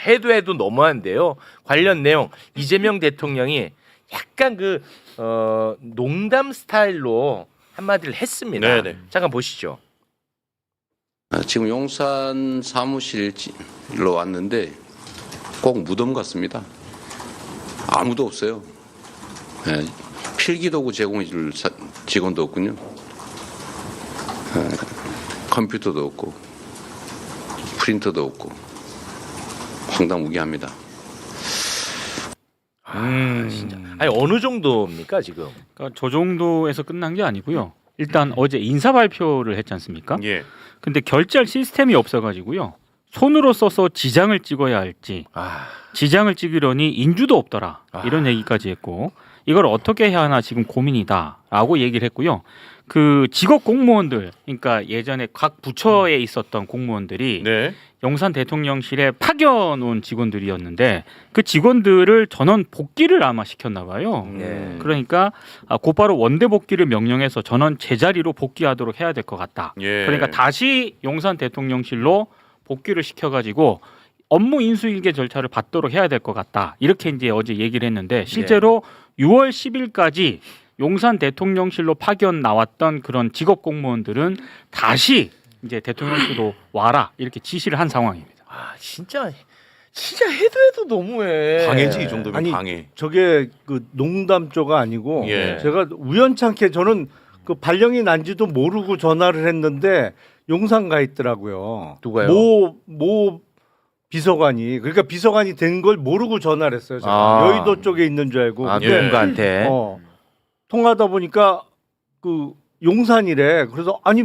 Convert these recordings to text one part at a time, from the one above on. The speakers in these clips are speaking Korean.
해도 너무한데요. 관련 내용 이재명 대통령이 약간 농담 스타일로 한마디를 했습니다. 네네. 잠깐 보시죠. 지금 용산 사무실로 왔는데 꼭 무덤 같습니다. 아무도 없어요. 네, 필기도구 제공해줄 직원도 없군요. 컴퓨터도 없고 프린터도 없고 황당무계합니다. 진짜. 아니 어느 정도입니까 지금? 그러니까 저 정도에서 끝난 게 아니고요. 일단 어제 인사 발표를 했지 않습니까? 예. 근데 결제할 시스템이 없어가지고요. 손으로 써서 지장을 찍어야 할지 지장을 찍으려니 인주도 없더라 이런 얘기까지 했고 이걸 어떻게 해야 하나 지금 고민이다라고 얘기를 했고요. 그 직업 공무원들 그러니까 예전에 각 부처에 있었던 공무원들이 네. 용산 대통령실에 파견 온 직원들이었는데 그 직원들을 전원 복귀를 아마 시켰나 봐요. 그러니까 곧바로 원대 복귀를 명령해서 전원 제자리로 복귀하도록 해야 될 것 같다. 예. 그러니까 다시 용산 대통령실로 복귀를 시켜가지고 업무 인수인계 절차를 받도록 해야 될 것 같다. 이렇게 이제 어제 얘기를 했는데 실제로 6월 10일까지 용산 대통령실로 파견 나왔던 그런 직업 공무원들은 다시 이제 대통령실로 와라 이렇게 지시를 한 상황입니다. 아 진짜 해도 너무해. 방해지 이 정도면 아니, 방해. 저게 그 농담조가 아니고 예. 제가 우연찮게 저는 그 발령이 난지도 모르고 전화를 했는데 용산 가 있더라고요. 누가요? 모 비서관이 그러니까 비서관이 된 걸 모르고 전화를 했어요. 제가 여의도 쪽에 있는 줄 알고. 근데 누군가한테. 통화하다 보니까 그 용산이래. 그래서 아니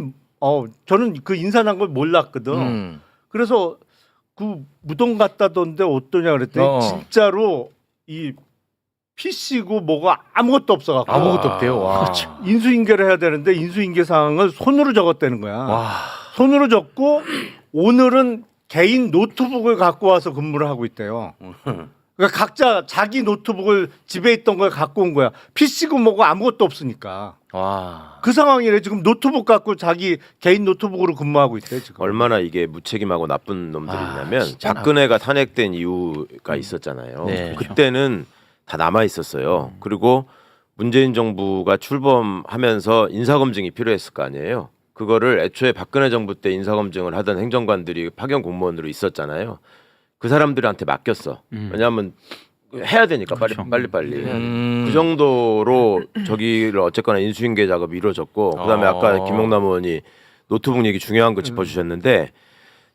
저는 그 인사 난 걸 몰랐거든. 그래서 그 무덤 갔다던데 어떠냐 그랬더니 진짜로 이 PC고 뭐가 아무것도 없어갖고 아무것도 없대요. 와. 인수인계를 해야 되는데 인수인계 사항을 손으로 적었다는 거야. 와. 손으로 적고 오늘은 개인 노트북을 갖고 와서 근무를 하고 있대요. 그러니까 각자 자기 노트북을 집에 있던 걸 갖고 온 거야. PC고 뭐고 아무것도 없으니까. 와. 그 상황이래. 지금 노트북 갖고 자기 개인 노트북으로 근무하고 있대 지금. 얼마나 이게 무책임하고 나쁜 놈들이냐면 진짜 박근혜가 탄핵된 이유가 있었잖아요. 네. 그때는 다 남아 있었어요. 그리고 문재인 정부가 출범하면서 인사검증이 필요했을 거 아니에요. 그거를 애초에 박근혜 정부 때 인사검증을 하던 행정관들이 파견 공무원으로 있었잖아요. 그 사람들한테 맡겼어. 왜냐하면 해야 되니까 그렇죠. 빨리. 그 정도로 저기를 어쨌거나 인수인계 작업이 이루어졌고 그다음에 아까 김용남 의원이 노트북 얘기 중요한 거 짚어주셨는데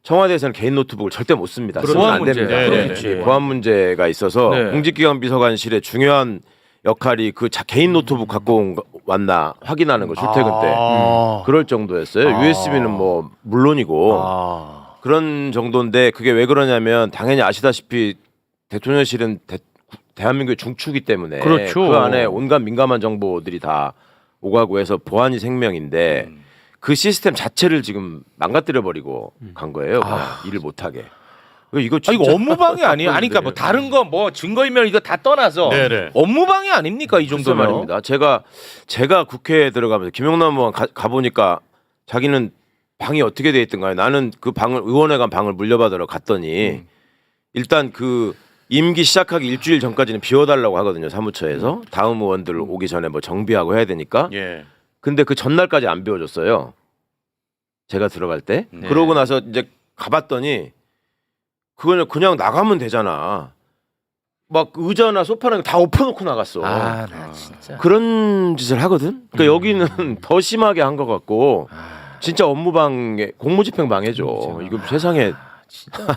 청와대에서는 개인 노트북을 절대 못 씁니다. 쓰면 안 문제. 됩니다. 그렇겠지. 보안 문제가 있어서 네. 공직기관 비서관실의 중요한 역할이 그 개인 노트북 갖고 왔나 확인하는 거 출퇴근 때 그럴 정도였어요. USB는 뭐 물론이고 그런 정도인데 그게 왜 그러냐면 당연히 아시다시피 대통령실은 대한민국의 중추기 때문에 그렇죠. 그 안에 온갖 민감한 정보들이 다 오가고 해서 보안이 생명인데 그 시스템 자체를 지금 망가뜨려 버리고 간 거예요. 일을 못하게. 이거 진짜 이거 업무방해 아니에요? 아니 그러니까 뭐 다른 거 뭐 증거인멸 이거 다 떠나서 네네. 업무방해 아닙니까 이 글쎄 정도면? 말입니다. 제가 국회에 들어가면서 김용남 의원 가 보니까 자기는 방이 어떻게 돼 있던가요? 나는 그 방을 의원회관 방을 물려받으러 갔더니 일단 그 임기 시작하기 일주일 전까지는 비워달라고 하거든요. 사무처에서 다음 의원들 오기 전에 뭐 정비하고 해야 되니까. 예. 근데 그 전날까지 안 비워줬어요. 제가 들어갈 때. 그러고 나서 이제 가봤더니 그냥 나가면 되잖아. 막 의자나 소파랑 다 엎어놓고 나갔어. 나 진짜. 그런 짓을 하거든. 그러니까 여기는 더 심하게 한 것 같고 진짜 업무방해, 공무집행방해죠. 이거 세상에.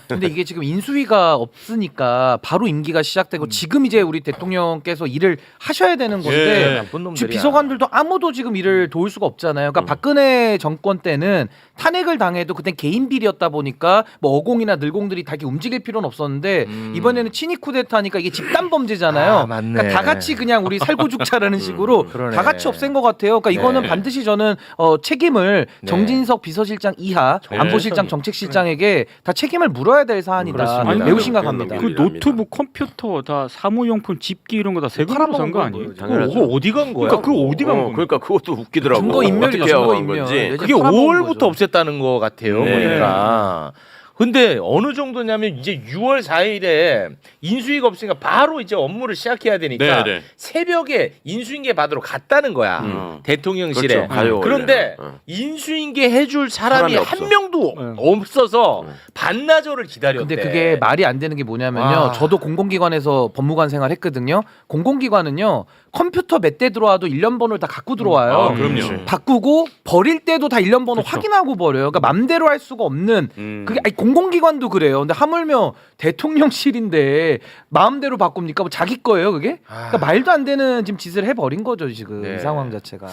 근데 이게 지금 인수위가 없으니까 바로 임기가 시작되고 지금 이제 우리 대통령께서 일을 하셔야 되는 건데 나쁜 놈들이야. 지금 비서관들도 아무도 지금 일을 도울 수가 없잖아요. 그러니까 박근혜 정권 때는 탄핵을 당해도 그땐 개인 비리였다 보니까 뭐 어공이나 늘공들이 다 이렇게 움직일 필요는 없었는데 이번에는 친위 쿠데타니까 이게 집단 범죄잖아요. 맞네. 그러니까 다 같이 그냥 우리 살고 죽자라는 식으로 그러네. 다 같이 없앤 것 같아요. 그러니까 이거는 반드시 저는 책임을 네. 정진석 비서실장 이하 안보실장 정책실장에게 다 책임을 물어야 될 사안이다. 그렇습니다. 매우 심각합니다. 그 노트북, 컴퓨터 다 사무용품, 집기 이런 거 다 세금으로 산 거 아니에요? 그거 어디 간 거야? 그러니까 그거 어디 간 겁니까? 그러니까 그것도 웃기더라고. 증거 인멸이죠. 어떻게 증거 하고 간 인멸. 건지. 네, 그게 팔아먹은 5월부터 거죠. 없앴다는 거 같아요. 네. 보니까. 근데 어느 정도냐면 이제 6월 4일에 인수위가 없으니까 바로 이제 업무를 시작해야 되니까 네, 네. 새벽에 인수인계 받으러 갔다는 거야. 대통령실에. 그렇죠. 가요, 그런데 원래는. 인수인계 해줄 사람이 사람이 한 없어. 명도 없어서 반나절을 기다렸대. 근데 그게 말이 안 되는 게 뭐냐면요. 와. 저도 공공기관에서 법무관 생활했거든요. 공공기관은요. 컴퓨터 몇 대 들어와도 1년 번호를 다 갖고 들어와요. 아, 그럼요. 바꾸고 버릴 때도 다 1년 번호 확인하고 버려요. 그러니까 맘대로 할 수가 없는 그게 아니, 공공기관도 그래요. 근데 하물며 대통령실인데 마음대로 바꿉니까? 뭐 자기 거예요, 그게? 그러니까 말도 안 되는 지금 짓을 해 버린 거죠, 지금 네. 이 상황 자체가.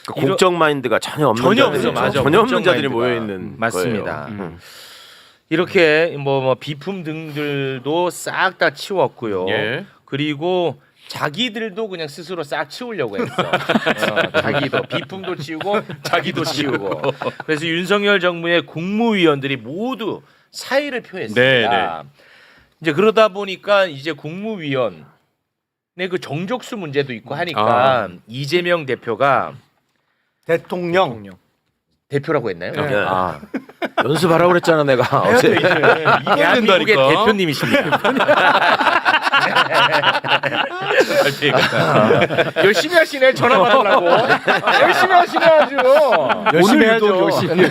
그 공적 마인드가 전혀 없는 전혀 자들이, 없어, 맞아. 전혀 없는 공적 자들이 마인드가. 모여 있는 맞습니다. 이렇게 뭐 비품 등들도 싹 다 치웠고요. 예. 그리고 자기들도 그냥 스스로 싹 치우려고 했어. 자기도 비품도 치우고 자기도 치우고. 그래서 윤석열 정부의 국무위원들이 모두 사의를 표했습니다. 네, 이제 그러다 보니까 이제 국무위원의 그 정족수 문제도 있고 하니까 이재명 대표가 대통령. 대표라고 했나요? 네. 아, 연습하라고 그랬잖아 내가 어제. 대한민국의 된다니까. 대표님이십니다. 열심히 하시네 전화 받으려고. 열심히 하시네 아주. 열심히 오늘 해야죠. 유독 열심히.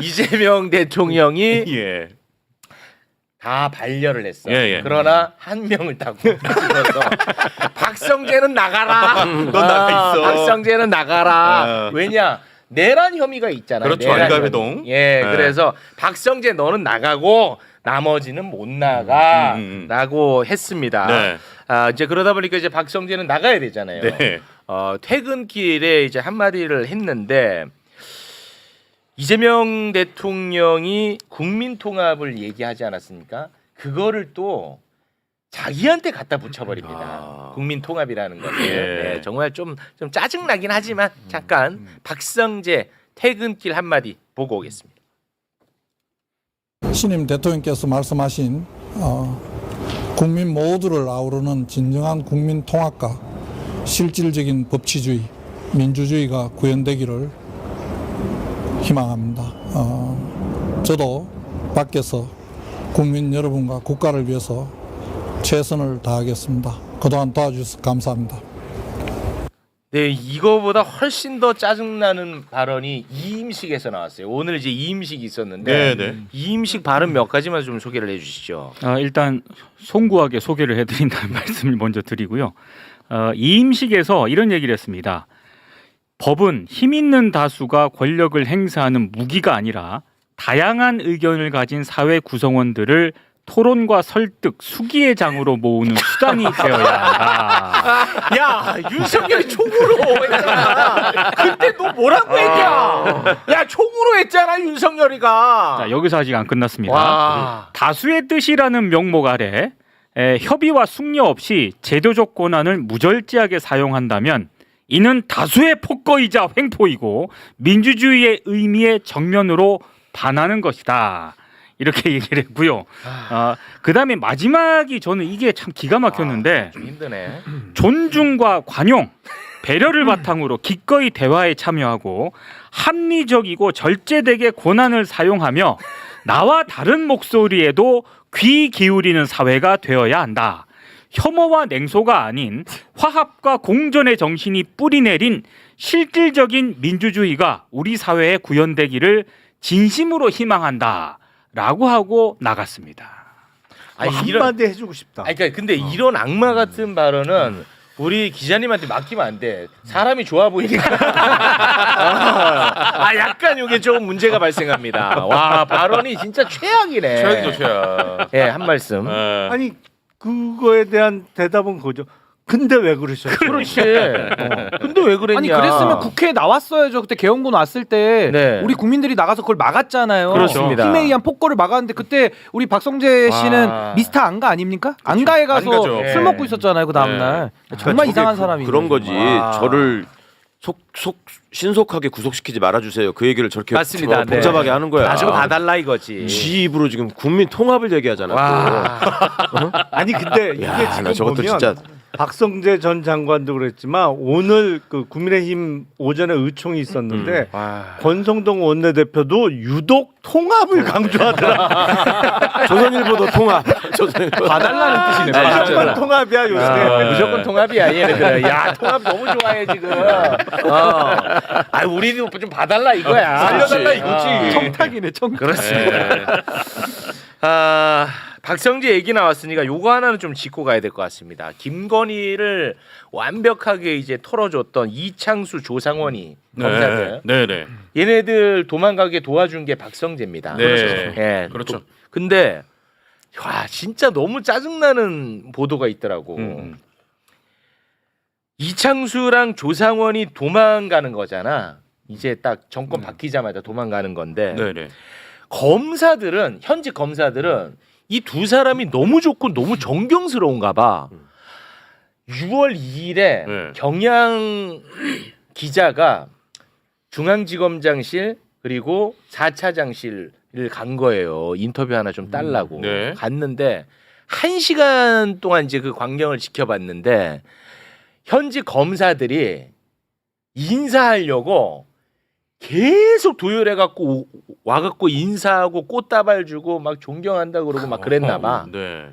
이재명 대통령이 예. 다 반려를 했어. 예, 예. 그러나 한 명을 딱 집어서 박성재는 나가라. 넌 나가 있어. 박성재는 나가라. 왜냐? 내란 혐의가 있잖아요. 그렇죠. 내란 알가배동. 혐의. 예, 네. 그래서 박성재 너는 나가고 나머지는 못 나가라고 했습니다. 네. 아, 이제 그러다 보니까 이제 박성재는 나가야 되잖아요. 네. 퇴근길에 이제 한마디를 했는데 이재명 대통령이 국민 통합을 얘기하지 않았습니까? 그거를 또 자기한테 갖다 붙여버립니다. 국민 통합이라는 것을. 예. 네, 정말 좀 짜증 나긴 하지만 잠깐 박성재 퇴근길 한마디 보고 오겠습니다. 신임 대통령께서 말씀하신 국민 모두를 아우르는 진정한 국민 통합과 실질적인 법치주의, 민주주의가 구현되기를 희망합니다. 저도 밖에서 국민 여러분과 국가를 위해서 최선을 다하겠습니다. 그동안 도와주셔서 감사합니다. 네, 이거보다 훨씬 더 짜증나는 발언이 이임식에서 나왔어요. 오늘 이제 이임식이 있었는데 네, 네. 이임식 발언 몇 가지만 좀 소개를 해주시죠. 일단 송구하게 소개를 해드린다는 말씀을 먼저 드리고요. 이임식에서 이런 얘기를 했습니다. 법은 힘 있는 다수가 권력을 행사하는 무기가 아니라 다양한 의견을 가진 사회 구성원들을 토론과 설득, 수기의 장으로 모으는 수단이 되어야 한다. 야, 윤석열이 총으로 했잖아. 그때 너 뭐라고 했냐? 야, 총으로 했잖아, 윤석열이가. 자, 여기서 아직 안 끝났습니다. 와. 다수의 뜻이라는 명목 아래 협의와 숙려 없이 제도적 권한을 무절제하게 사용한다면 이는 다수의 폭거이자 횡포이고 민주주의의 의미에 정면으로 반하는 것이다. 이렇게 얘기를 했고요. 그다음에 마지막이 저는 이게 참 기가 막혔는데 좀 힘드네. 존중과 관용, 배려를 바탕으로 기꺼이 대화에 참여하고 합리적이고 절제되게 권한을 사용하며 나와 다른 목소리에도 귀 기울이는 사회가 되어야 한다. 혐오와 냉소가 아닌 화합과 공존의 정신이 뿌리내린 실질적인 민주주의가 우리 사회에 구현되기를 진심으로 희망한다라고 하고 나갔습니다. 아니, 한마디 해주고 싶다. 아니, 그러니까 근데 이런 악마 같은 발언은 우리 기자님한테 맡기면 안 돼. 사람이 좋아 보이니까. 약간 이게 조금 문제가 발생합니다. 와, 발언이 진짜 최악이네. 최악이죠, 최악. 예, 한 말씀. 예. 아니 그거에 대한 대답은 그거죠. 근데 왜 그러셨어요? 그렇지. 근데 왜 그랬냐? 아니 그랬으면 국회에 나왔어야죠. 그때 개헌군 왔을 때 네. 우리 국민들이 나가서 그걸 막았잖아요. 그렇습니다. 힘에 의한 폭거를 막았는데 그때 우리 박성재 씨는 와. 미스터 안가 아닙니까? 안가에 가서 안 가죠. 술 네. 먹고 있었잖아요. 그 다음 날. 정말 저게 이상한 사람이 그런 거지. 와. 저를 신속하게 구속시키지 말아주세요. 그 얘기를 저렇게 맞습니다. 네. 복잡하게 하는 거야. 나 좀 봐달라 이거지. 지 입으로 지금 국민 통합을 얘기하잖아. 와. 또. 아니 근데 이게 야, 나 지금 저것도 보면 진짜 박성재 전 장관도 그랬지만 오늘 그 국민의힘 오전에 의총이 있었는데 권성동 원내대표도 유독 통합을 강조하더라. 조선일보도 통합. 조선일보. 봐달라는 뜻이네. 무조건 통합이야 요새. 무조건 통합이야 얘네들. 야 통합 너무 좋아해 지금. 아 우리도 좀 봐달라 이거야. 살려달라 이거지. 청탁이네 청탁. 그렇습니다. 아 박성재 얘기 나왔으니까 요거 하나는 좀 짚고 가야 될 것 같습니다. 김건희를 완벽하게 이제 털어줬던 이창수, 조상원이 검사들. 네네. 얘네들 도망가게 도와준 게 박성재입니다. 네. 예, 그렇죠. 근데 와 진짜 너무 짜증나는 보도가 있더라고. 이창수랑 조상원이 도망가는 거잖아. 이제 딱 정권 바뀌자마자 도망가는 건데 네네. 검사들은 현직 검사들은 이 두 사람이 너무 좋고 너무 정경스러운가 봐. 6월 2일에 네. 경향 기자가 중앙지검장실 그리고 4차장실을 간 거예요. 인터뷰 하나 좀 달라고. 네. 갔는데 1시간 동안 이제 그 광경을 지켜봤는데 현직 검사들이 인사하려고 계속 도열해갖고 와갖고 인사하고 꽃다발 주고 막 존경한다 그러고 막 그랬나 봐. 네.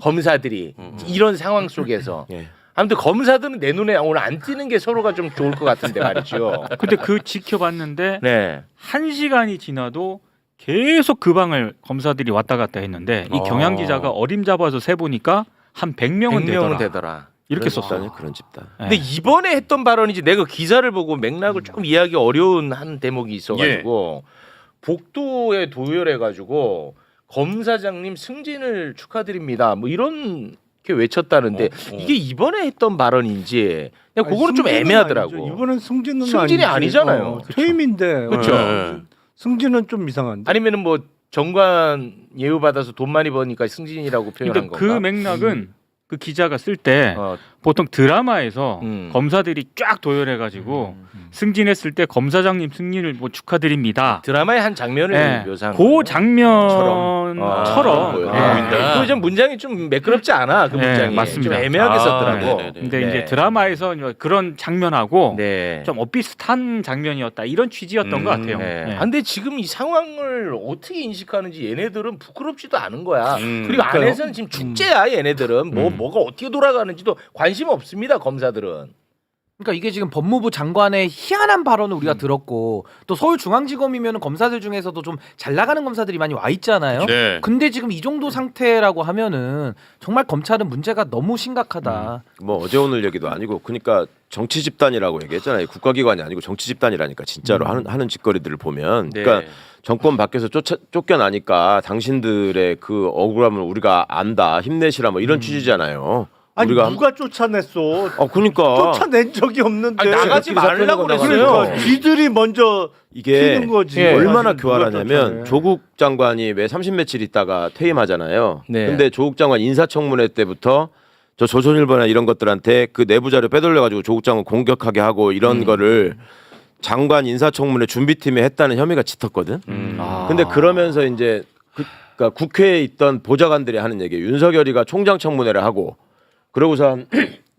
검사들이 이런 상황 속에서 예. 아무튼 검사들은 내 눈에 오늘 안 띄는 게 서로가 좀 좋을 것 같은데 말이죠. 근데 그 지켜봤는데 네. 1시간이 지나도 계속 그 방을 검사들이 왔다 갔다 했는데 이 경향 기자가 어림잡아서 세 보니까 한 100명은 100명은 되더라. 되더라. 이렇게 그런 썼어요. 집단이 그런 집단. 근데 이번에 했던 발언이지 내가 기사를 보고 맥락을 조금 이해하기 어려운 한 대목이 있어가지고 복도에 도열해가지고 검사장님 승진을 축하드립니다. 뭐 이런 게 외쳤다는데 이게 이번에 했던 발언인지 그냥 그거는 좀 승진은 애매하더라고. 아니죠. 이번엔 승진은 승진이 아니지. 아니잖아요. 퇴임인데. 그쵸. 승진은 좀 이상한데. 아니면은 뭐 정관 예우 받아서 돈 많이 버니까 승진이라고 표현한 근데 건가? 그 맥락은 그 기자가 쓸 때 어, 보통 드라마에서 음. 검사들이 쫙 도열해가지고 승진했을 때 검사장님 승진을 뭐 축하드립니다. 드라마의 한 장면을 예, 묘사한 그 거예요. 장면처럼 보인다. 그 좀 문장이 좀 매끄럽지 않아. 그 네, 문장이 맞습니다. 좀 애매하게 아, 썼더라고. 네네네. 근데 네. 이제 드라마에서 그런 장면하고 네. 좀 엇비슷한 장면이었다 이런 취지였던 것 같아요. 네. 네. 아, 근데 지금 이 상황을 어떻게 인식하는지 얘네들은 부끄럽지도 않은 거야. 그리고 그러니까요. 안에서는 지금 축제야 얘네들은 뭐가 어떻게 돌아가는지도 관심 없습니다 검사들은. 그러니까 이게 지금 법무부 장관의 희한한 발언을 우리가 들었고 또 서울중앙지검이면 검사들 중에서도 좀 잘 나가는 검사들이 많이 와 있잖아요. 네. 근데 지금 이 정도 상태라고 하면은 정말 검찰은 문제가 너무 심각하다. 뭐 어제 오늘 얘기도 아니고 그러니까 정치 집단이라고 얘기했잖아요. 국가기관이 아니고 정치 집단이라니까 진짜로 하는 짓거리들을 보면 네. 그러니까 정권 밖에서 쫓겨나니까 당신들의 그 억울함을 우리가 안다 힘내시라 뭐 이런 취지잖아요. 아니 우리가 누가 쫓아냈어? 그러니까 쫓아낸 적이 없는데. 아니, 나가지 말라고 그랬어요. 그러니까 쥐들이 먼저 이게 튀는 거지. 예. 얼마나 누가 교활하냐면 쫓아내. 조국 장관이 왜 30며칠 있다가 퇴임하잖아요. 네. 근데 조국 장관 인사청문회 때부터 저 조선일보나 이런 것들한테 그 내부 자료 빼돌려 가지고 조국 장관 공격하게 하고 이런 거를 장관 인사청문회 준비팀에 했다는 혐의가 짙었거든. 근데 그러면서 이제 그러니까 국회에 있던 보좌관들이 하는 얘기, 윤석열이가 총장 청문회를 하고 그러고서 한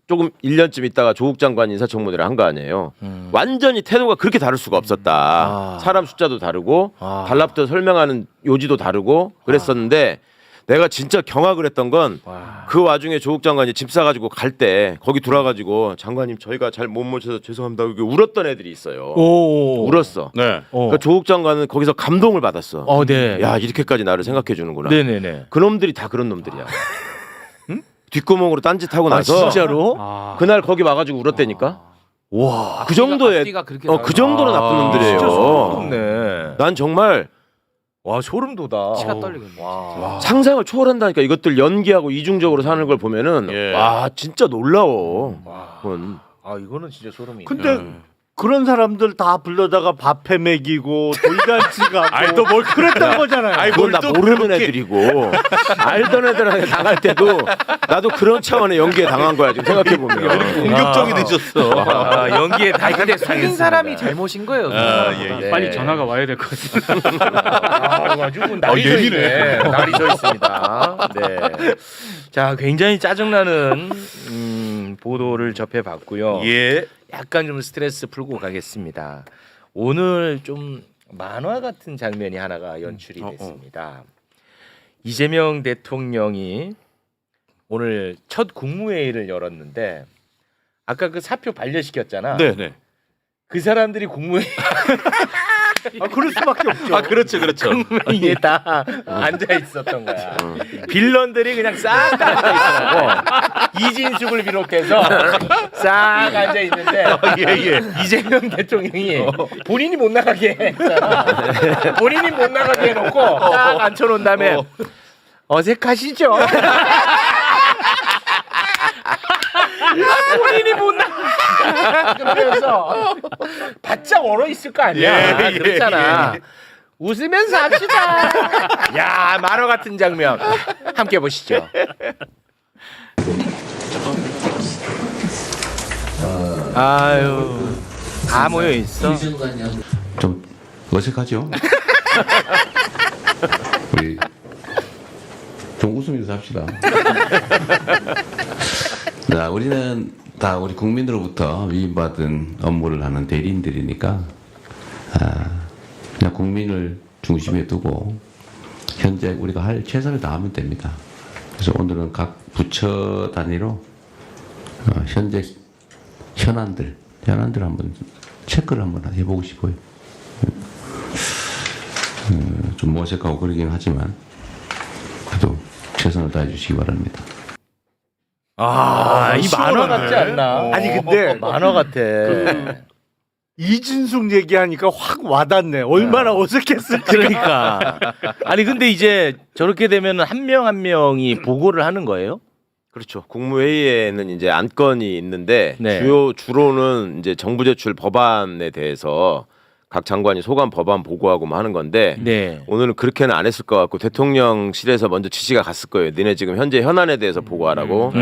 조금 1년쯤 있다가 조국 장관 인사청문회를 한 거 아니에요. 완전히 태도가 그렇게 다를 수가 없었다. 사람 숫자도 다르고 달라붙어 설명하는 요지도 다르고 그랬었는데 내가 진짜 경악을 했던 건 그 와중에 조국 장관이 집 싸가지고 갈 때 거기 들어와가지고 장관님 저희가 잘 못 모셔서 죄송합니다. 이렇게 울었던 애들이 있어요. 울었어. 네. 그러니까 조국 장관은 거기서 감동을 받았어. 네. 야 이렇게까지 나를 생각해 주는구나. 네네네. 그놈들이 다 그런 놈들이야. 뒷구멍으로 딴짓하고 나서 진짜로? 그날 거기 와가지고 울었다니까. 와. 그 정도의 앞뒤가 그렇게 그 정도로 나쁜 놈들이에요. 진짜 소름 돋네. 난 정말 와 소름 돋아. 치가 떨리겠네. 와. 상상을 초월한다니까. 이것들 연기하고 이중적으로 사는 걸 보면은 예. 와 진짜 놀라워. 그건. 아 이거는 진짜 소름이네. 근데 그런 사람들 다 불러다가 밥해 먹이고 돌잔치 가고 아이, 또뭘 그랬던 거잖아요. 아이, 그건 나 또 모르는 그렇게- 애들이고 알던 애들한테 당할 때도 나도 그런 차원의 연기에 당한 거야 지금 생각해 보면. 공격적이 되셨어. 아, 연기에 다 근데 속인 사람이 잘못인 거예요. 예. 빨리 전화가 와야 될 것 같아요. 아주 날이 서 있네. 날이 서 있습니다. 네. 자, 굉장히 짜증나는 보도를 접해봤고요. 예. 약간 좀 스트레스 풀고 가겠습니다. 오늘 좀 만화 같은 장면이 하나가 연출이 됐습니다. 이재명 대통령이 오늘 첫 국무회의를 열었는데 아까 그 사표 반려시켰잖아. 네네. 그 사람들이 국무회의 그럴 수밖에 없죠. 아 그렇죠 그렇죠. 국무회의에 다 앉아 있었던 거야. 빌런들이 그냥 싹 다 앉아 있더라고. 이진숙을 비롯해서 싹 앉아 있는데 예예. 이재명 대통령이 본인이 못 나가게 했잖아. 본인이 못 나가게 해놓고 딱 앉혀놓은 다음에 어색하시죠? 본인이 못 나가. 그러면서 바짝 얼어 있을 거 아니야. 예, 그렇잖아. 웃으면서 합시다. 야 만화 같은 장면 함께 보시죠. 아유 다 모여 있어. 좀 어색하죠? 우리 좀 웃으면서 합시다. 자, 우리는 다 우리 국민으로부터 위임받은 업무를 하는 대리인들이니까 그냥 국민을 중심에 두고 현재 우리가 할 최선을 다하면 됩니다. 그래서 오늘은 각 부처 단위로 현재 현안들 한번 체크를 한번 해보고 싶어요. 좀 어색하고 그러긴 하지만 그래도 최선을 다해 주시기 바랍니다. 이 만화 같지 않나? 아니 근데 만화 같아. 이진숙 얘기하니까 확 와닿네. 얼마나 어색했을까. 그러니까. 아니 근데 이제 저렇게 되면 한 명 한 명이 보고를 하는 거예요? 그렇죠. 국무회의에는 이제 안건이 있는데 네. 주로는 이제 정부 제출 법안에 대해서 각 장관이 소관 법안 보고하고 뭐 하는 건데 네. 오늘은 그렇게는 안 했을 것 같고 대통령실에서 먼저 지시가 갔을 거예요. 니네 지금 현재 현안에 대해서 보고하라고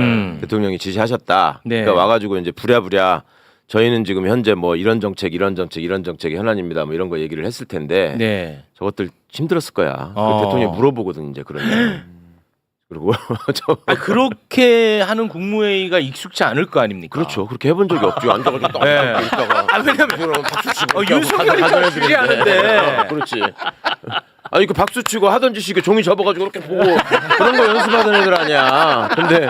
대통령이 지시하셨다. 네. 그러니까 와가지고 이제 부랴부랴 저희는 지금 현재 뭐 이런 정책이 현안입니다. 뭐 이런 거 얘기를 했을 텐데 네. 저것들 힘들었을 거야. 어. 대통령이 물어보거든 이제 그러면. 그리고 그렇게 하는 국무회의가 익숙치 않을 거 아닙니까? 그렇죠. 그렇게 해본 적이 없죠. 앉아가지고 딱 네. 있다가 왜냐면 박수 치고 윤석열이가 주재하는데 그렇지. 아니 그 박수 치고 하던 짓이 이렇게 종이 접어가지고 이렇게 보고 그런 거 연습하던 애들 아니야. 근데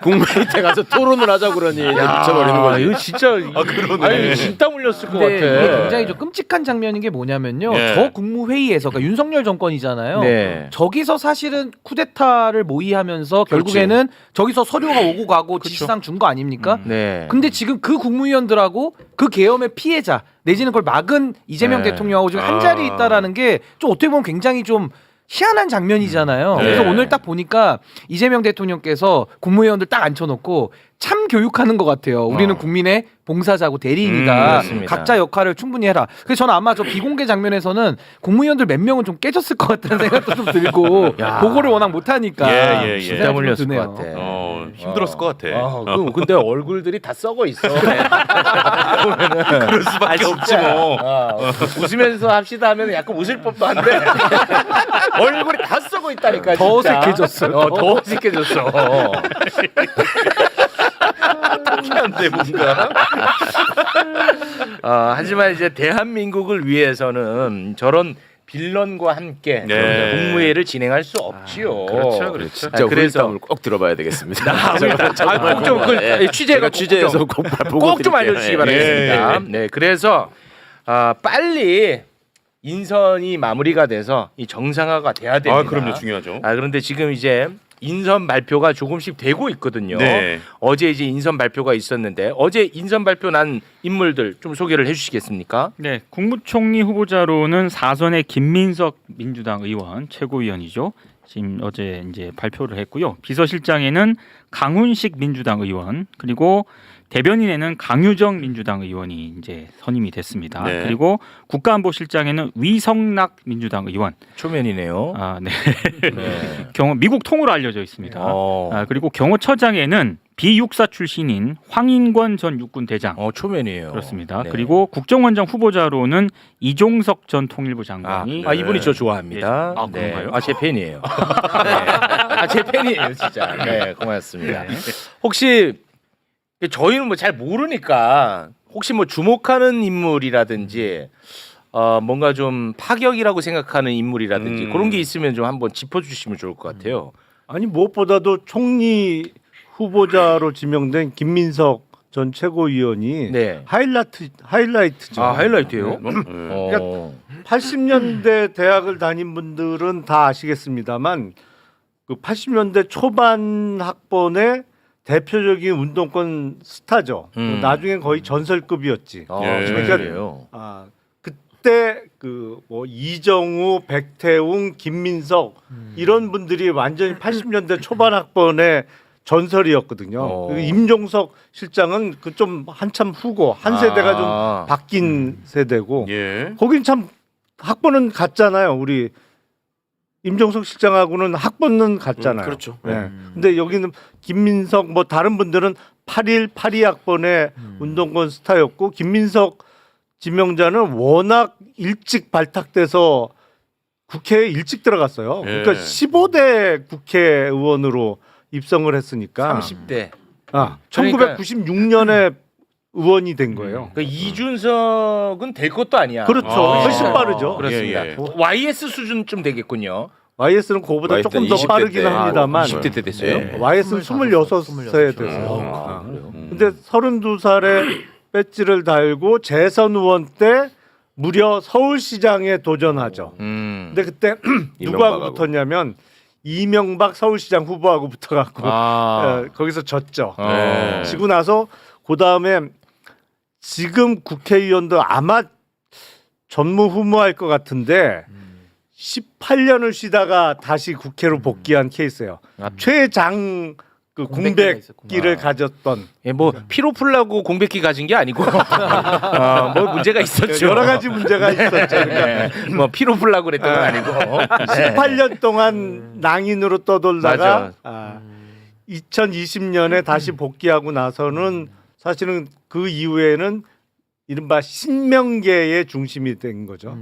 국무회의 때 가서 토론을 하자 그러니 미쳐버리는 거지. 이거 진짜 그러네. 아니 진땀 흘렸을 것 근데 이게 같아. 굉장히 좀 끔찍한 장면인 게 뭐냐면요. 예. 저 국무회의에서 그러니까 윤석열 정권이잖아요. 네. 저기서 사실은 쿠데타를 모의하면서 결국에는 저기서 서류가 오고 가고 지시상 준 거 아닙니까? 네. 근데 지금 그 국무위원들하고 그 계엄의 피해자 내지는 그걸 막은 이재명 네. 대통령하고 지금 한 자리에 있다라는 게 좀 어떻게 보면 굉장히 좀 희한한 장면이잖아요. 네. 그래서 오늘 딱 보니까 이재명 대통령께서 국무위원들 딱 앉혀놓고 참 교육하는 것 같아요. 우리는 국민의 봉사자고 대리인이다. 그렇습니다. 각자 역할을 충분히 해라. 그래서 저는 아마 저 비공개 장면에서는 국무위원들 몇 명은 좀 깨졌을 것 같다는 생각도 좀 들고 보고를 워낙 예, 못하니까 예, 예. 생각이 땀 좀 흘렸을 드네요. 것 같아. 힘들었을 것 같아. 근데 얼굴들이 다 썩어 있어. 그럴 수밖에 없지 뭐. 웃으면서 합시다 하면 약간 웃을 법도 한데 얼굴이 다 썩어 있다니까. 더 진짜. 어색해졌어요. 더 어색해졌어. 한데 뭔가. 하지만 이제 대한민국을 위해서는 저런 빌런과 함께 네. 국무회의를 진행할 수 없지요. 그렇죠, 그렇죠. 진짜 그래서 후일담을 꼭 들어봐야 되겠습니다. 꼭좀 취재가 취재해서 꼭 좀 알려주시기 바라겠습니다. 네, 그래서 빨리 인선이 마무리가 돼서 이 정상화가 돼야 됩니다. 그럼요, 중요하죠. 그런데 지금 이제 인선 발표가 조금씩 되고 있거든요. 네. 어제 이제 인선 발표가 있었는데 어제 인선 발표 난 인물들 좀 소개를 해주시겠습니까? 네, 국무총리 후보자로는 4선의 김민석 민주당 의원 최고위원이죠. 지금 어제 이제 발표를 했고요. 비서실장에는 강훈식 민주당 의원 그리고 대변인에는 강유정 민주당 의원이 이제 선임이 됐습니다. 네. 그리고 국가안보실장에는 위성락 민주당 의원. 초면이네요. 네. 네. 미국 통으로 알려져 있습니다. 어. 그리고 경호처장에는 비육사 출신인 황인권 전 육군 대장. 초면이에요. 그렇습니다. 네. 그리고 국정원장 후보자로는 이종석 전 통일부 장관이 이분이 저 좋아합니다. 예. 그런가요? 제 팬이에요. 네. 제 팬이에요, 진짜. 네, 고맙습니다. 혹시 저희는 뭐 잘 모르니까 혹시 뭐 주목하는 인물이라든지 뭔가 좀 파격이라고 생각하는 인물이라든지 그런 게 있으면 좀 한번 짚어주시면 좋을 것 같아요. 아니 무엇보다도 총리 후보자로 지명된 김민석 전 최고위원이 네. 하이라이트죠. 아 하이라이트예요? 그러니까 80년대 대학을 다닌 분들은 다 아시겠습니다만 그 80년대 초반 학번의 대표적인 운동권 스타죠. 나중엔 거의 전설급이었지. 그러니까 그때 그 뭐 이정우, 백태웅, 김민석 이런 분들이 완전히 80년대 초반 학번의 전설이었거든요. 그리고 임종석 실장은 그 좀 한참 후고 한 세대가 좀 바뀐 세대고 예. 거긴 참 학번은 같잖아요. 우리 임종석 실장하고는 학번은 같잖아요. 그렇죠. 네. 근데 여기는 김민석 뭐 다른 분들은 82학번의 운동권 스타였고 김민석 지명자는 워낙 일찍 발탁돼서 국회에 일찍 들어갔어요. 그러니까 15대 국회의원으로 입성을 했으니까 30대. 1996년에 의원이 된 거예요. 그러니까 이준석은 될 것도 아니야. 그렇죠. 훨씬 빠르죠. 그렇습니다. 예, 예. YS 수준쯤 되겠군요. YS는 그거보다 조금 더 20대 빠르긴 때. 합니다만 20대 때 됐어요. 네. YS는 26세 됐어요. 근데 32살에 배지를 달고 재선 의원 때 무려 서울시장에 도전하죠. 근데 그때 누구하고 이명박하고. 붙었냐면 이명박 서울시장 후보하고 붙어갖고 거기서 졌죠. 지고 나서 그 다음에 지금 국회의원도 아마 전무후무할 것 같은데 18년을 쉬다가 다시 국회로 복귀한 케이스예요. 최장 그 공백기를 가졌던 예, 뭐 피로 풀라고 공백기 가진 게 아니고 뭐 문제가 있었죠. 여러 가지 문제가 있었죠. 그러니까 뭐 피로 풀라고 그랬던 건 아니고 18년 동안 낭인으로 떠돌다가 2020년에 다시 복귀하고 나서는 사실은 그 이후에는 이른바 신명계의 중심이 된 거죠.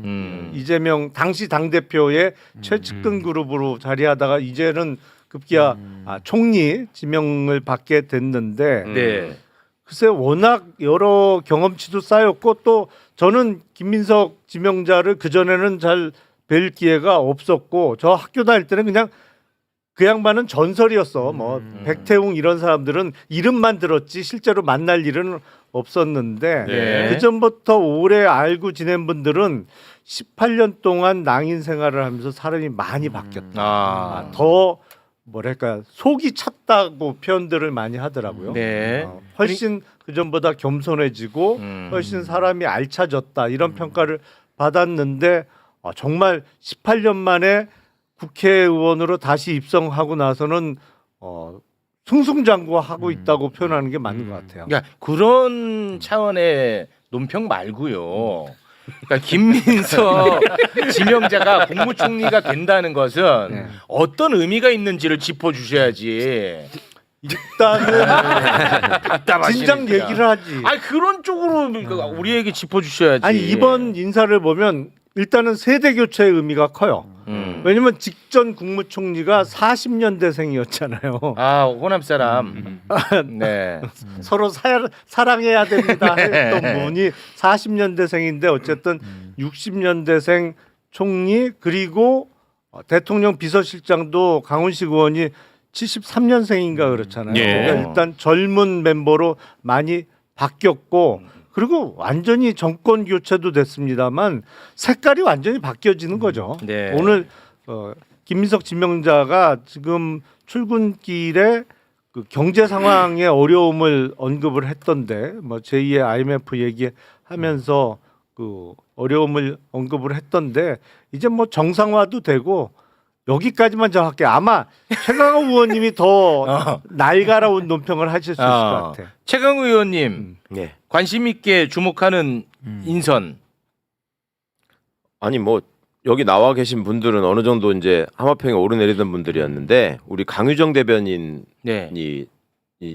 이재명 당시 당대표의 최측근 그룹으로 자리하다가 이제는 급기야 총리 지명을 받게 됐는데 네. 글쎄 워낙 여러 경험치도 쌓였고 또 저는 김민석 지명자를 그전에는 잘 뵐 기회가 없었고 저 학교 다닐 때는 그냥 그 양반은 전설이었어. 뭐 백태웅 이런 사람들은 이름만 들었지 실제로 만날 일은 없었는데 네. 그 전부터 오래 알고 지낸 분들은 18년 동안 낭인 생활을 하면서 사람이 많이 바뀌었다. 더 뭐랄까 속이 찼다고 표현들을 많이 하더라고요. 네. 훨씬 그 전보다 겸손해지고 훨씬 사람이 알차졌다 이런 평가를 받았는데 정말 18년 만에 국회의원으로 다시 입성하고 나서는 승승장구하고 있다고 표현하는 게 맞는 것 같아요. 그러니까 그런 차원의 논평 말고요. 그러니까 김민석 지명자가 국무총리가 된다는 것은 어떤 의미가 있는지를 짚어주셔야지. 일단은 답답하시니까. 진작 얘기를 하지. 아니 그런 쪽으로 우리에게 짚어주셔야지. 아니 이번 인사를 보면 일단은 세대 교체의 의미가 커요. 왜냐면 직전 국무총리가 40년대생이었잖아요. 아 호남 사람. 네. 서로 사랑해야 됩니다 했던 분이 40년대생인데 어쨌든 60년대생 총리 그리고 대통령 비서실장도 강훈식 의원이 73년생인가 그렇잖아요. 예. 그러니까 일단 젊은 멤버로 많이 바뀌었고 그리고 완전히 정권 교체도 됐습니다만 색깔이 완전히 바뀌어지는 거죠. 네. 오늘 김민석 지명자가 지금 출근길에 그 경제 상황의 어려움을 언급을 했던데 뭐 제2의 IMF 얘기하면서 그 어려움을 언급을 했던데 이제 뭐 정상화도 되고 여기까지만 정확히 아마 최강호 의원님이 더 날가라운 논평을 하실 수 있을 것 같아. 최강우 의원님 네. 관심 있게 주목하는 인선. 아니 뭐 여기 나와 계신 분들은 어느 정도 이제 하마평에 오르내리던 분들이었는데 우리 강유정 대변인이 네.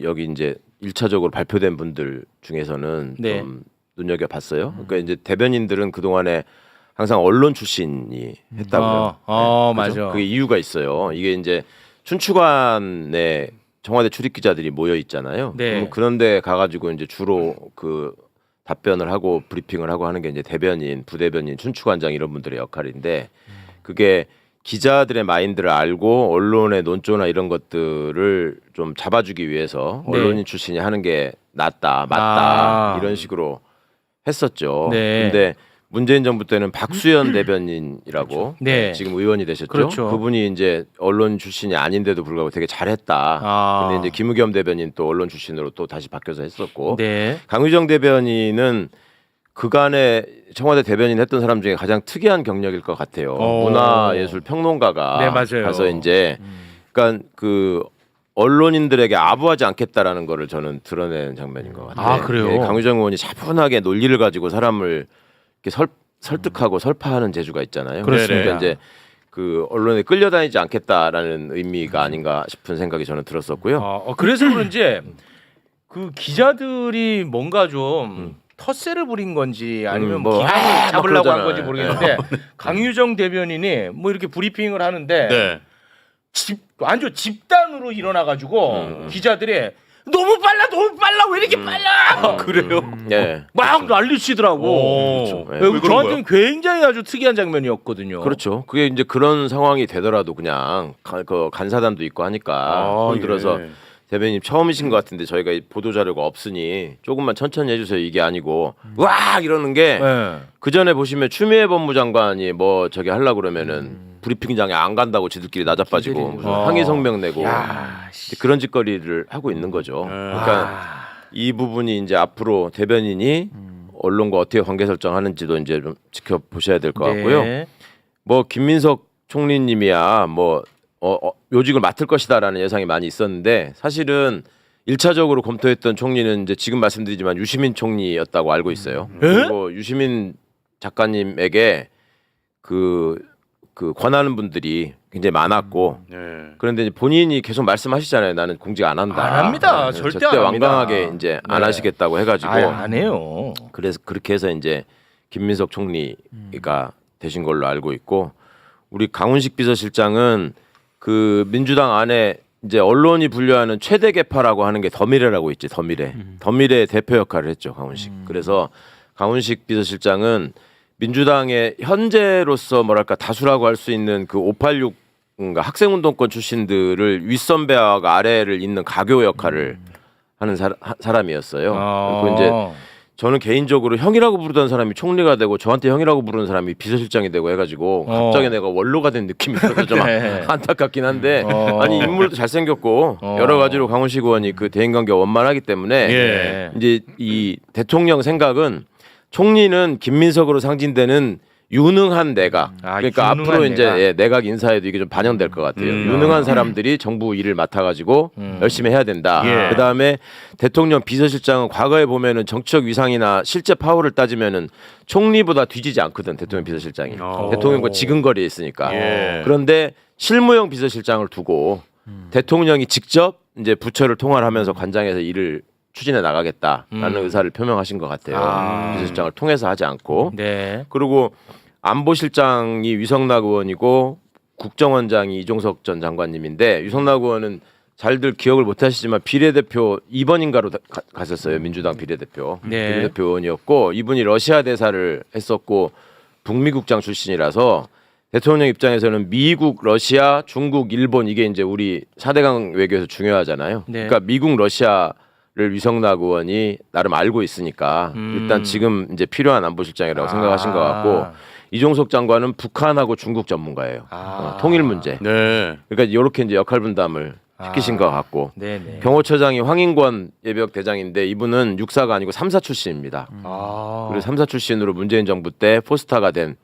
여기 이제 1차적으로 발표된 분들 중에서는 네. 좀 눈여겨 봤어요. 그러니까 이제 대변인들은 그 동안에 항상 언론 출신이 했다고요. 그죠? 맞아. 그게 이유가 있어요. 이게 이제 춘추관의 청와대 출입 기자들이 모여 있잖아요. 네. 그런데 가가지고 이제 주로 그 답변을 하고 브리핑을 하고 하는 게 이제 대변인, 부대변인, 춘추관장 이런 분들의 역할인데 그게 기자들의 마인드를 알고 언론의 논조나 이런 것들을 좀 잡아주기 위해서 네. 언론인 출신이 하는 게 낫다, 맞다 아. 이런 식으로 했었죠. 네. 근데 문재인 정부 때는 박수현 대변인이라고 네. 지금 의원이 되셨죠. 그렇죠. 그분이 이제 언론 출신이 아닌데도 불구하고 되게 잘했다. 아. 근데 이제 김의겸 대변인 또 언론 출신으로 또 다시 바뀌어서 했었고 네. 강유정 대변인은 그간에 청와대 대변인 했던 사람 중에 가장 특이한 경력일 것 같아요. 문화예술 평론가가 네, 맞아요. 가서 이제 그러니까 그 언론인들에게 아부하지 않겠다라는 거를 저는 드러낸 장면인 것 같아요. 아, 그래요? 예, 강유정 의원이 차분하게 논리를 가지고 사람을 이렇게 설득하고 설파하는 재주가 있잖아요. 그렇습니다. 그러니까 이제 그 언론에 끌려다니지 않겠다라는 의미가 아닌가 싶은 생각이 저는 들었었고요. 그래서 그런지 그 기자들이 뭔가 좀 텃세를 부린 건지 아니면 뭐, 기강을 잡으려고 한 그러잖아요. 건지 모르겠는데 강유정 대변인이 뭐 이렇게 브리핑을 하는데 네. 완전 집단으로 일어나 가지고 기자들이 너무 빨라 왜 이렇게 빨라 그래요? 예. 막 난리치더라고. 그렇죠. 예. 왜 그런 저한테는 굉장히 아주 특이한 장면이었거든요. 그렇죠. 그게 이제 그런 상황이 되더라도 그냥 그 간사단도 있고 하니까 손 들어서 예. 대변인 처음이신 것 같은데 저희가 이 보도 자료가 없으니 조금만 천천히 해주세요. 이게 아니고 와 이러는 게 네. 그 전에 보시면 추미애 법무장관이 뭐 저기 하려 그러면은 브리핑장에 안 간다고 지들끼리 나자빠지고 무슨 항의 성명 내고 이제 그런 짓거리를 하고 있는 거죠. 그러니까 이 부분이 이제 앞으로 대변인이 언론과 어떻게 관계 설정하는지도 이제 좀 지켜보셔야 될 것 같고요. 네. 뭐 김민석 총리님이야 뭐 요직을 맡을 것이다라는 예상이 많이 있었는데 사실은 1차적으로 검토했던 총리는 이제 지금 말씀드리지만 유시민 총리였다고 알고 있어요. 그리고 유시민 작가님에게 그 권하는 분들이 굉장히 많았고 네. 그런데 이제 본인이 계속 말씀하시잖아요. 나는 공직 안 한다. 안 합니다. 네, 절대 절대 안 합니다. 완강하게 이제 안 네. 하시겠다고 해가지고 안 해요. 그래서 그렇게 해서 이제 김민석 총리가 되신 걸로 알고 있고 우리 강훈식 비서실장은 그 민주당 안에 이제 언론이 분류하는 최대 개파라고 하는 게 더미래라고 있지. 더미래 대표 역할을 했죠. 강훈식. 그래서 강훈식 비서실장은 민주당의 현재로서 뭐랄까 다수라고 할 수 있는 그 586 학생운동권 출신들을 윗선배와 아래를 잇는 가교 역할을 하는 사람이었어요. 그리고 이제 저는 개인적으로 형이라고 부르던 사람이 총리가 되고 저한테 형이라고 부르는 사람이 비서실장이 되고 해가지고 갑자기 내가 원로가 된 느낌이 들어서 좀 네. 안타깝긴 한데 아니 인물도 잘생겼고 여러 가지로 강훈식 의원이 그 대인관계가 원만하기 때문에 예. 이제 이 대통령 생각은 총리는 김민석으로 상징되는 유능한 내각. 그러니까 유능한 앞으로 이제 내각. 예, 내각 인사에도 이게 좀 반영될 것 같아요. 유능한 사람들이 정부 일을 맡아가지고 열심히 해야 된다. 예. 그 다음에 대통령 비서실장은 과거에 보면은 정치적 위상이나 실제 파워를 따지면은 총리보다 뒤지지 않거든 대통령 비서실장이. 대통령과 지근거리에 있으니까. 예. 그런데 실무형 비서실장을 두고 대통령이 직접 이제 부처를 통할하면서 관장해서 일을 추진해 나가겠다라는 의사를 표명하신 것 같아요. 비서실장을 통해서 하지 않고. 네. 그리고 안보실장이 위성락 의원이고 국정원장이 이종석 전 장관님인데 위성락 의원은 잘들 기억을 못하시지만 비례대표 2번인가로 갔었어요. 민주당 비례대표. 네. 비례대표 의원이었고 이분이 러시아 대사를 했었고 북미국장 출신이라서 대통령 입장에서는 미국, 러시아, 중국, 일본 이게 이제 우리 4대강 외교에서 중요하잖아요. 네. 그러니까 미국, 러시아를 위성락 의원이 나름 알고 있으니까 일단 지금 이제 필요한 안보실장이라고 생각하신 것 같고 이종석 장관은 북한하고 중국 전문가예요. 통일 문제. 네. 그러니까 이렇게 이제 역할 분담을 시키신 것 같고 네네. 경호처장이 황인권 예비역 대장인데 이분은 육사가 아니고 3사 출신입니다. 그리고 3사 출신으로 문재인 정부 때 포스타가 된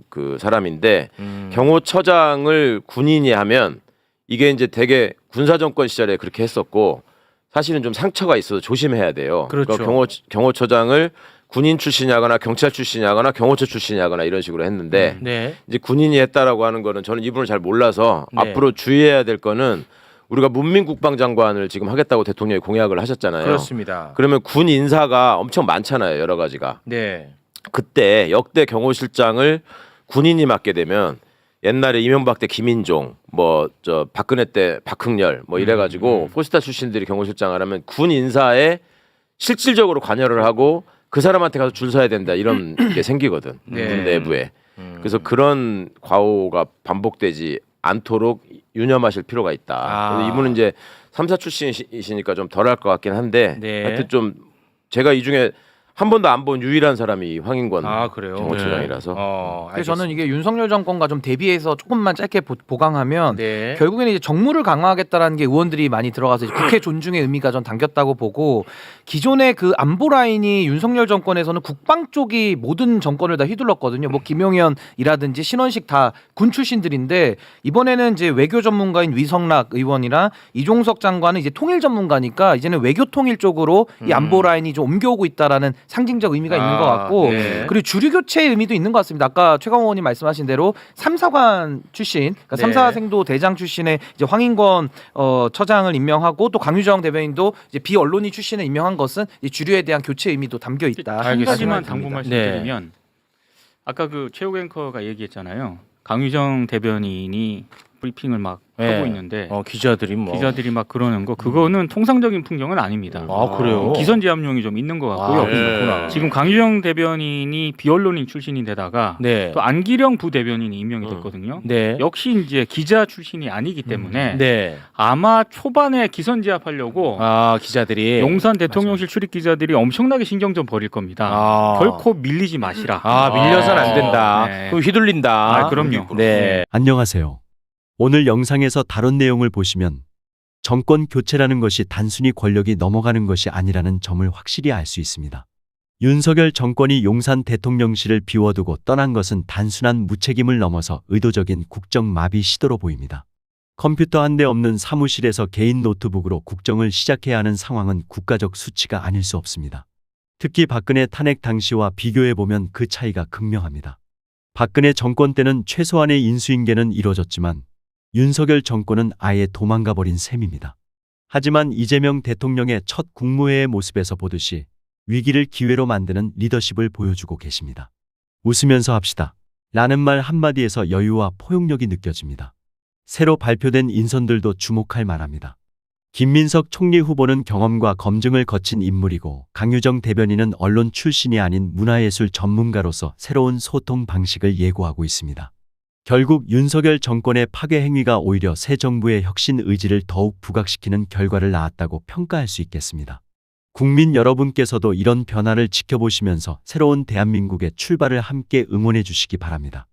그 사람인데 경호처장을 군인이 하면 이게 이제 되게 군사정권 시절에 그렇게 했었고 사실은 좀 상처가 있어서 조심해야 돼요. 그렇죠. 그러니까 경호처장을 군인 출신이하거나 경찰 출신이하거나 경호처 출신이하거나 이런 식으로 했는데 네. 이제 군인이 했다라고 하는 거는 저는 이분을 잘 몰라서 네. 앞으로 주의해야 될 거는 우리가 문민국방장관을 지금 하겠다고 대통령이 공약을 하셨잖아요. 그렇습니다. 그러면 군 인사가 엄청 많잖아요. 여러 가지가. 네. 그때 역대 경호실장을 군인이 맡게 되면 옛날에 이명박 때 김인종, 뭐 저 박근혜 때 박흥렬 뭐 이래가지고 포스타 출신들이 경호실장을 하면 군 인사에 실질적으로 관여를 하고 그 사람한테 가서 줄 서야 된다 이런 게 생기거든 군 내부에. 그래서 그런 과오가 반복되지 않도록 유념하실 필요가 있다. 그래서 이분은 이제 3사 출신이시니까 좀 덜할 것 같긴 한데 네. 하여튼 좀 제가 이 중에 한 번도 안 본 유일한 사람이 황인권 그래요. 경호처장이라서. 그래서 저는 이게 윤석열 정권과 좀 대비해서 조금만 짧게 보강하면 네. 결국에는 이제 정무를 강화하겠다라는 게 의원들이 많이 들어가서 이제 국회 존중의 의미가 전 담겼다고 보고 기존의 그 안보 라인이 윤석열 정권에서는 국방 쪽이 모든 정권을 다 휘둘렀거든요. 뭐 김용현이라든지 신원식 다 군 출신들인데 이번에는 이제 외교 전문가인 위성락 의원이랑 이종석 장관은 이제 통일 전문가니까 이제는 외교 통일 쪽으로 이 안보 라인이 좀 옮겨오고 있다라는 상징적 의미가 있는 것 같고 네. 그리고 주류 교체의 의미도 있는 것 같습니다. 아까 최강호 의원님 말씀하신 대로 삼사관 출신, 그러니까 네. 삼사생도 대장 출신의 이제 황인권 처장을 임명하고 또 강유정 대변인도 이제 비언론인 출신을 임명한 것은 이 주류에 대한 교체 의미도 담겨 있다. 한 가지만 생각이 당부 듭니다. 말씀드리면 아까 그 최욱 앵커가 얘기했잖아요. 강유정 대변인이 브리핑을 막 네. 하고 있는데 기자들이 뭐 기자들이 막 그러는 거 그거는 통상적인 풍경은 아닙니다. 그래요. 기선제압용이 좀 있는 것 같고요. 그렇구나. 지금 강유정 대변인이 비언론인 출신인데다가 네. 또 안기령 부대변인이 임명이 됐거든요. 네. 역시 이제 기자 출신이 아니기 때문에 네. 아마 초반에 기선제압하려고 기자들이 용산 대통령실 출입 기자들이 엄청나게 신경 좀 벌일 겁니다. 결코 밀리지 마시라. 밀려선 안 된다. 네. 그럼 휘둘린다. 그럼요. 네. 안녕하세요. 오늘 영상에서 다룬 내용을 보시면 정권 교체라는 것이 단순히 권력이 넘어가는 것이 아니라는 점을 확실히 알 수 있습니다. 윤석열 정권이 용산 대통령실을 비워두고 떠난 것은 단순한 무책임을 넘어서 의도적인 국정 마비 시도로 보입니다. 컴퓨터 한 대 없는 사무실에서 개인 노트북으로 국정을 시작해야 하는 상황은 국가적 수치가 아닐 수 없습니다. 특히 박근혜 탄핵 당시와 비교해보면 그 차이가 극명합니다. 박근혜 정권 때는 최소한의 인수인계는 이뤄졌지만 윤석열 정권은 아예 도망가 버린 셈입니다. 하지만 이재명 대통령의 첫 국무회의 모습에서 보듯이 위기를 기회로 만드는 리더십을 보여주고 계십니다. 웃으면서 합시다. 라는 말 한마디에서 여유와 포용력이 느껴집니다. 새로 발표된 인선들도 주목할 만합니다. 김민석 총리 후보는 경험과 검증을 거친 인물이고 강유정 대변인은 언론 출신이 아닌 문화예술 전문가로서 새로운 소통 방식을 예고하고 있습니다. 결국 윤석열 정권의 파괴 행위가 오히려 새 정부의 혁신 의지를 더욱 부각시키는 결과를 낳았다고 평가할 수 있겠습니다. 국민 여러분께서도 이런 변화를 지켜보시면서 새로운 대한민국의 출발을 함께 응원해 주시기 바랍니다.